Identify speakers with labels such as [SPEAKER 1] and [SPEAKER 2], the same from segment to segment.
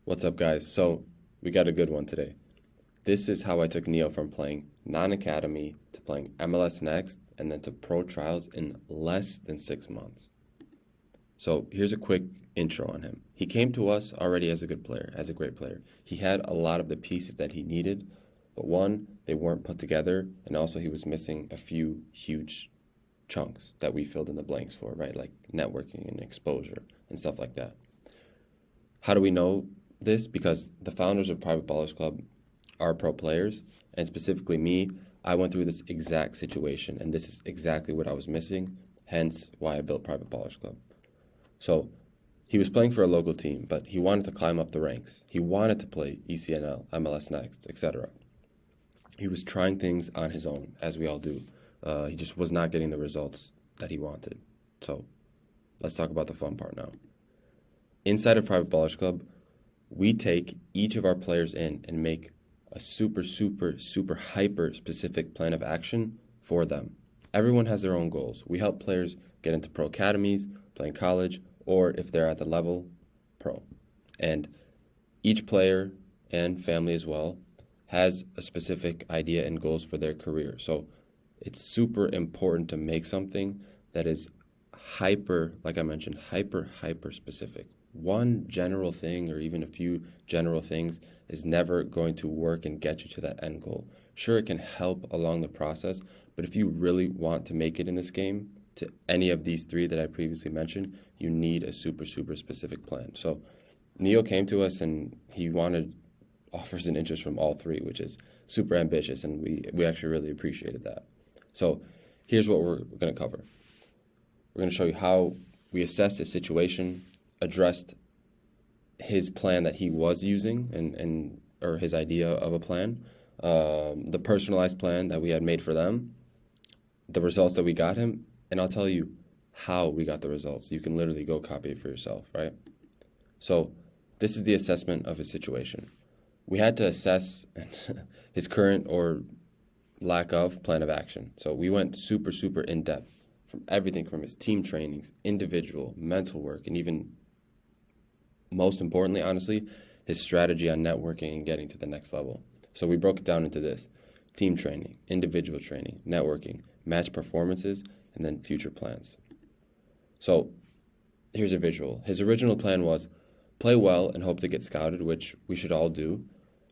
[SPEAKER 1] What's up, guys? So, we got a good one today. This is how I took Neo from playing non-academy to playing MLS Next and then to pro trials in less than 6 months. So, here's a quick intro on him. He came to us already as a good player, as a great player. He had a lot of the pieces that he needed, but one, they weren't put together, and also he was missing a few huge chunks that we filled in the blanks for, right? Like networking and exposure and stuff like that. How do we know this? Because the founders of Private Ballers Club are pro players, and specifically me, I went through this exact situation, and this is exactly what I was missing, hence why I built Private Ballers Club. So he was playing for a local team, but he wanted to climb up the ranks. He wanted to play ECNL, MLS Next, etc. He was trying things on his own, as we all do. He just was not getting the results that he wanted. So let's talk about the fun part now. Inside of Private Ballers Club, we take each of our players in and make a super hyper specific plan of action for them. Everyone has their own goals. We help players get into pro academies, play in college, or if they're at the level, pro. And each player and family as well has a specific idea and goals for their career. So it's super important to make something that is hyper, like I mentioned, hyper specific. One general thing or even a few general things is never going to work and get you to that end goal. Sure, it can help along the process, but if you really want to make it in this game, to any of these three that I previously mentioned, you need a super specific plan. So Neo came to us and he wanted offers and interest from all three, which is super ambitious, and we actually really appreciated that. So here's what we're going to cover. We're going to show you how we assessed his situation, addressed his plan that he was using or his idea of a plan, the personalized plan that we had made for them, the results that we got him, and I'll tell you how we got the results. You can literally go copy it for yourself, right? So this is the assessment of his situation. We had to assess his current or lack of plan of action. So we went super in depth from everything from his team trainings, individual, mental work, and even most importantly, honestly, his strategy on networking and getting to the next level. So we broke it down into this: team training, individual training, networking, match performances, and then future plans. So here's a visual. His original plan was play well and hope to get scouted, which we should all do.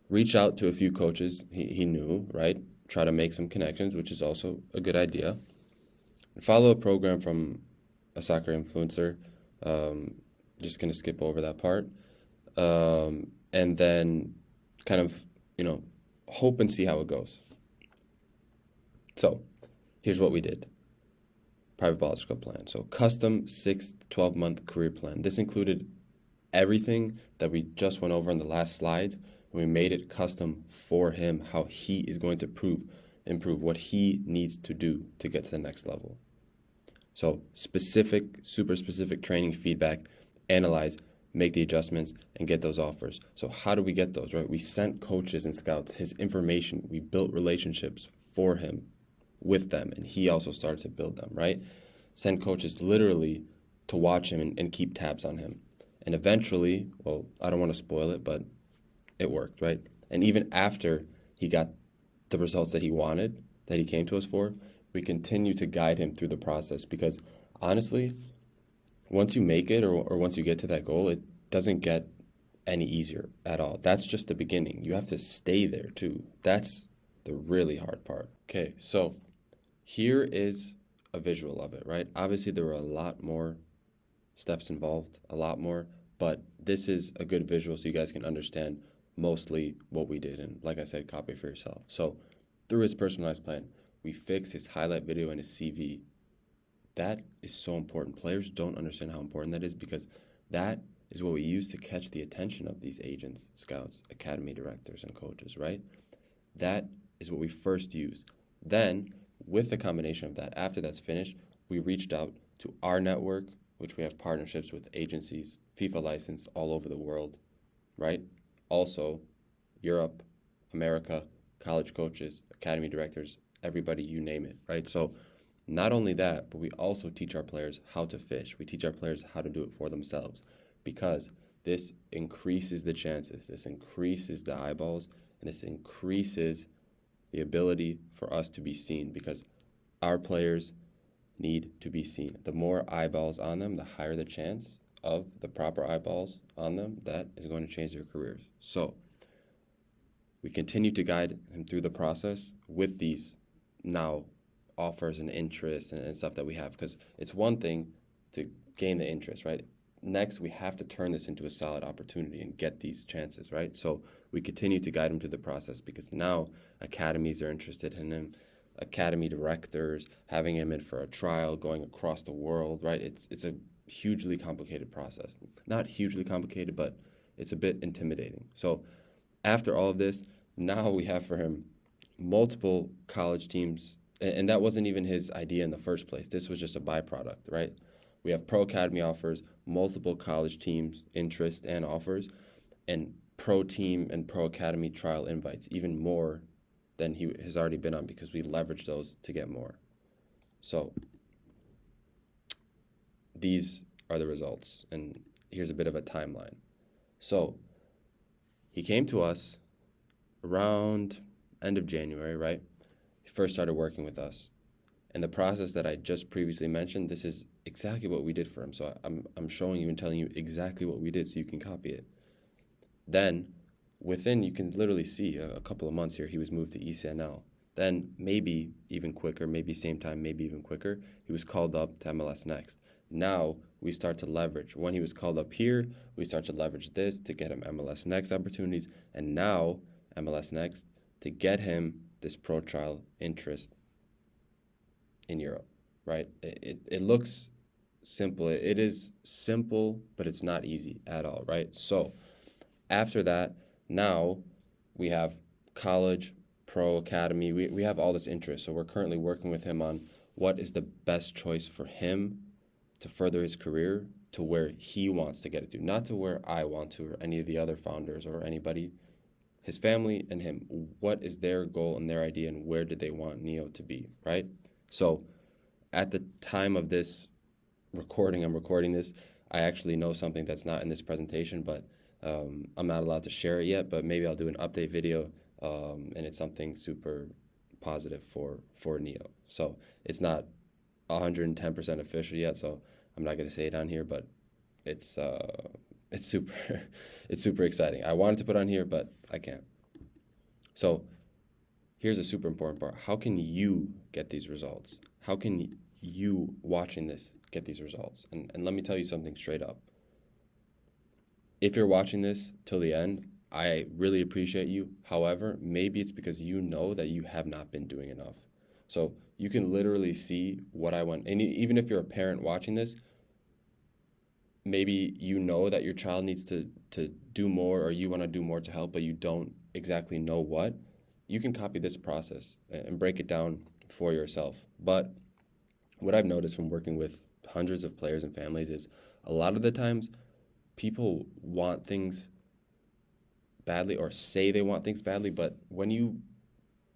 [SPEAKER 1] Reach out to a few coaches he knew, right? Try to make some connections, which is also a good idea. Follow a program from a soccer influencer. Just going to skip over that part. And then kind of, hope and see how it goes. So here's what we did. Private Ballers Club plan. So custom 6 to 12 month career plan. This included everything that we just went over in the last slides, and we made it custom for him, how he is going to improve what he needs to do to get to the next level. So super specific training feedback, analyze, make the adjustments, and get those offers. So how do we get those, right? We sent coaches and scouts his information. We built relationships for him with them, and he also started to build them, right? Send coaches literally to watch him and keep tabs on him. And eventually, well, I don't want to spoil it, but it worked, right? And even after he got the results that he wanted, that he came to us for, we continue to guide him through the process, because honestly, once you make it or once you get to that goal, it doesn't get any easier at all. That's just the beginning. You have to stay there too. That's the really hard part. Okay, so here is a visual of it, right? Obviously, there were a lot more steps involved, a lot more, but this is a good visual so you guys can understand mostly what we did. And like I said, copy for yourself. So through his personalized plan, we fixed his highlight video and his CV. That is so important. Players don't understand how important that is, because that is what we use to catch the attention of these agents, scouts, academy directors, and coaches, right? That is what we first use. Then, with the combination of that, after that's finished, we reached out to our network, which we have partnerships with agencies, FIFA licensed all over the world, right? Also, Europe, America, college coaches, academy directors, everybody, you name it, right? So not only that, but we also teach our players how to fish. We teach our players how to do it for themselves, because this increases the chances, this increases the eyeballs, and this increases the ability for us to be seen, because our players need to be seen. The more eyeballs on them, the higher the chance of the proper eyeballs on them that is going to change their careers. So we continue to guide him through the process with these now offers and interest and stuff that we have, because it's one thing to gain the interest, right? Next, we have to turn this into a solid opportunity and get these chances, right? So we continue to guide him through the process, because now academies are interested in him, academy directors having him in for a trial, going across the world, right? It's a hugely complicated process. Not hugely complicated, but it's a bit intimidating. So after all of this, now we have for him multiple college teams, and that wasn't even his idea in the first place. This was just a byproduct, right? We have pro academy offers, multiple college teams interest and offers, and pro team and pro academy trial invites, even more than he has already been on, because we leveraged those to get more. So these are the results, and here's a bit of a timeline. So he came to us around end of January, right? He first started working with us. And the process that I just previously mentioned, this is exactly what we did for him. So I'm showing you and telling you exactly what we did so you can copy it. Then within, you can literally see a couple of months here, he was moved to ECNL. Then maybe even quicker, maybe same time, maybe even quicker, he was called up to MLS Next. Now we start to leverage. When he was called up here, we start to leverage this to get him MLS Next opportunities. And now MLS Next to get him this pro trial interest in Europe, right? It looks simple. It is simple, but it's not easy at all, right? So after that, now we have college, pro, academy. We have all this interest. So we're currently working with him on what is the best choice for him to further his career to where he wants to get it to, not to where I want to or any of the other founders or anybody. His family and him, what is their goal and their idea, and where do they want Neo to be, right? So at the time of this recording, I'm recording this, I actually know something that's not in this presentation, but I'm not allowed to share it yet, but maybe I'll do an update video, and it's something super positive for Neo. So it's not 110% official yet, so I'm not going to say it on here, but it's super it's super exciting. I wanted to put on here, but I can't. So here's a super important part. How can you get these results? How can you, watching this, get these results? And let me tell you something straight up. If you're watching this till the end, I really appreciate you. However, maybe it's because you know that you have not been doing enough. So you can literally see what I went, and even if you're a parent watching this, maybe you know that your child needs to do more, or you want to do more to help, but you don't exactly know what. You can copy this process and break it down for yourself. But what I've noticed from working with hundreds of players and families is a lot of the times people want things badly, or say they want things badly, but when you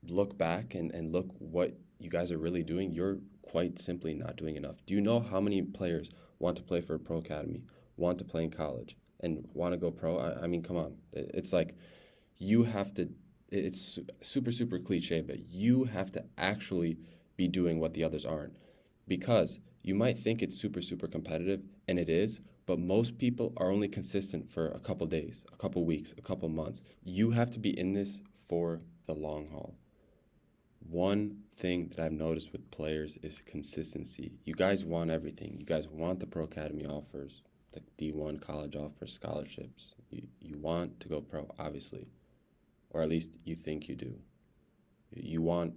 [SPEAKER 1] look back and look what you guys are really doing, you're quite simply not doing enough. Do you know how many players want to play for a pro academy, want to play in college, and want to go pro? I mean, come on. It's like you have to, it's super, super cliche, but you have to actually be doing what the others aren't. Because you might think it's super, super competitive, and it is, but most people are only consistent for a couple days, a couple weeks, a couple months. You have to be in this for the long haul. One thing that I've noticed with players is consistency. You guys want everything. You guys want the pro academy offers, the D1 college offers, scholarships. You want to go pro, obviously, or at least you think you do. You want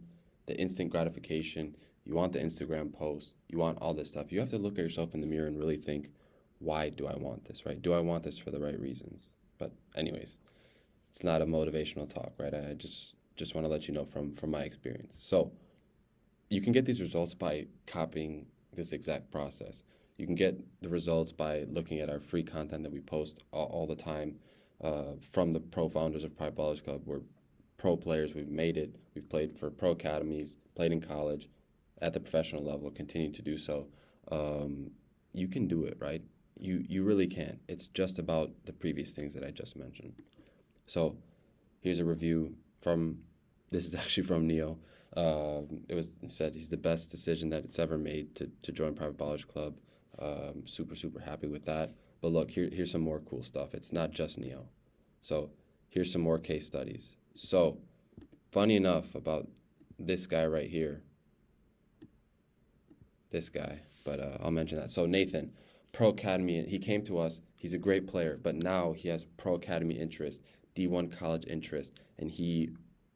[SPEAKER 1] the instant gratification. You want the Instagram post. You want all this stuff. You have to look at yourself in the mirror and really think, why do I want this, right? Do I want this for the right reasons? But anyways, it's not a motivational talk, right? I just want to let you know from my experience. So you can get these results by copying this exact process. You can get the results by looking at our free content that we post all the time from the pro founders of Pride Ballers Club. We're pro players. We've made it. We've played for pro academies, played in college, at the professional level, continue to do so. You can do it, right? You really can. It's just about the previous things that I just mentioned. So here's a review this is actually from Neo. It said he's the best decision that it's ever made to join Private Ballers Club. Super, super happy with that. But look, here's some more cool stuff. It's not just Neo. So here's some more case studies. So funny enough about this guy right here. This guy, but I'll mention that. So Nathan, Pro Academy, he came to us. He's a great player, but now he has Pro Academy interest, D1 college interest, and he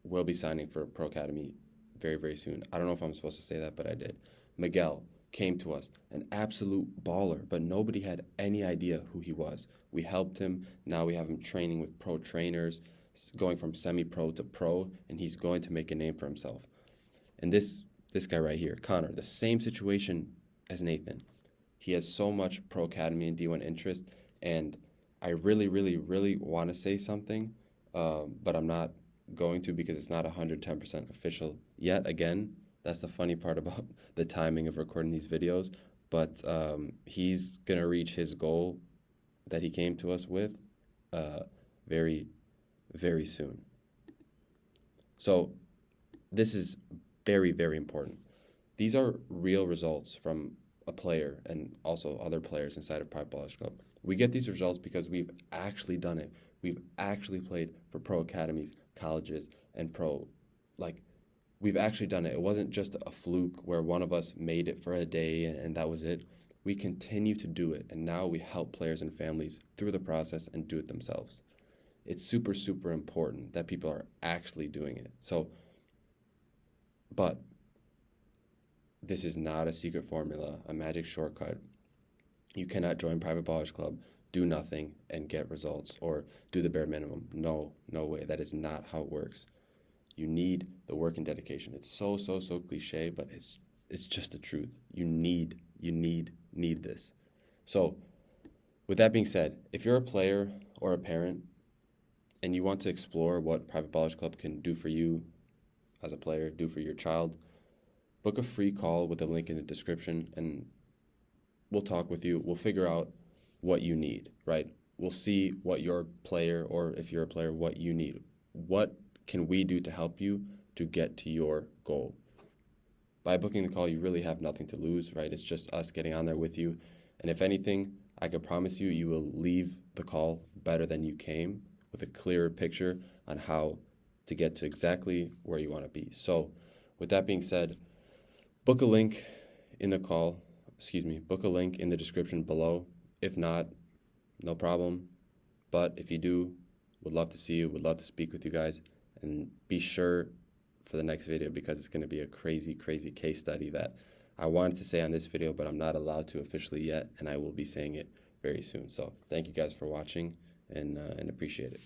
[SPEAKER 1] will be signing for Pro Academy very, very soon. I don't know if I'm supposed to say that, but I did. Miguel came to us, an absolute baller, but nobody had any idea who he was. We helped him. Now we have him training with pro trainers, going from semi-pro to pro, and he's going to make a name for himself. And this guy right here, Connor, the same situation as Nathan. He has so much Pro Academy and D1 interest, and I really, really, really want to say something, but I'm not going to because it's not 110% official yet. Again, that's the funny part about the timing of recording these videos, but he's going to reach his goal that he came to us with very, very soon. So this is very, very important. These are real results from a player and also other players inside of Private Ballers Club. We get these results because we've actually done it. We've actually played for pro academies, colleges, and we've actually done it. It wasn't just a fluke where one of us made it for a day and that was it. We continue to do it, and now we help players and families through the process and do it themselves. It's super, super important that people are actually doing it. But this is not a secret formula, a magic shortcut. You cannot join Private Ballers Club, do nothing, and get results, or do the bare minimum. No way. That is not how it works. You need the work and dedication. It's so cliche, but it's just the truth. You need this. So, with that being said, if you're a player or a parent and you want to explore what Private Ballers Club can do for you as a player, do for your child, book a free call with the link in the description, and we'll talk with you. We'll figure out what you need, right? We'll see what your player, or if you're a player, what you need. What can we do to help you to get to your goal? By booking the call, you really have nothing to lose, right? It's just us getting on there with you. And if anything, I can promise you, you will leave the call better than you came, with a clearer picture on how to get to exactly where you want to be. So with that being said, book a link in the description below. If not, no problem. But if you do, would love to see you, would love to speak with you guys. And be sure for the next video, because it's going to be a crazy case study that I wanted to say on this video, but I'm not allowed to officially yet, and I will be saying it very soon. So thank you guys for watching, and appreciate it.